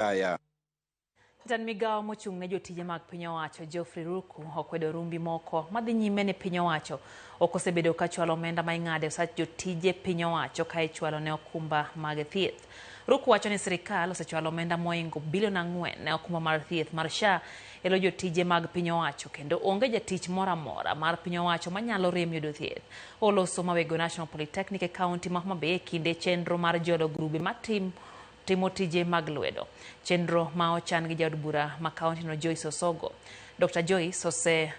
Aya. Jan migao mochung' ne jotije mag piny owacho Geoffrey Ruku okwedo rumbi moko madhi nyime ne piny owacho okosebedo ka chwalo omenda ma ing'ade osach jotije piny owacho ka ichwalo ne okumba mag thieth. Ruku wacho ni sirikal osechwalo omenda moingo $4 billion ne okumba mar thieth mar SHA elo jotije mag piny owacho kendo onge jatich moro amora mar piny owacho manyalo rem yudo thieth. Oloso mawego National Polytechnic e kaunti ma Homa Bay kinde chenro mar jolo grube timo tije mag lwedo. Chenro ma ochan gi jaod bura ma kaunti no Joyce Osogo. Dr. Joyce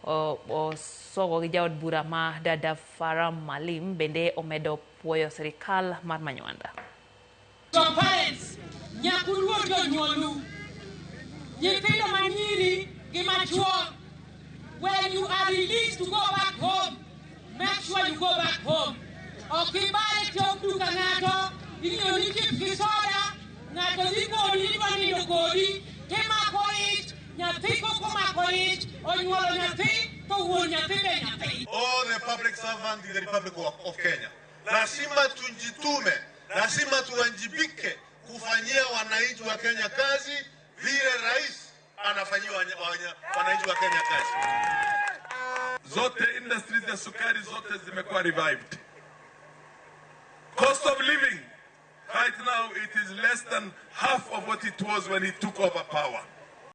Osogo gi jaod bura ma Dada Faram Malim bende omedo puoyo sirikal mar Manywanda. Your parents, nyakuluo jonyuolu, nyithindo manyiri gi machuo, when you are released to go back home, make sure you go back home. Okibale tok duka ng'ato, inyoni chip kisoda, ng'ato liko nindo kodi, temako ich, nyathi koko mako ich, onyuolo nyathi, to wuon nyathi be nyathi. All the public servants in the Republic of Kenya, lazima tujitume, lazima tuwajibike kufanyia wananchi wa Kenya kazi vile rais anafanyia wananchi wa Kenya kazi. Zote industries za sukari zote zimekuwa revived. Cost of living, right now it is less than half of what it was when he took over power.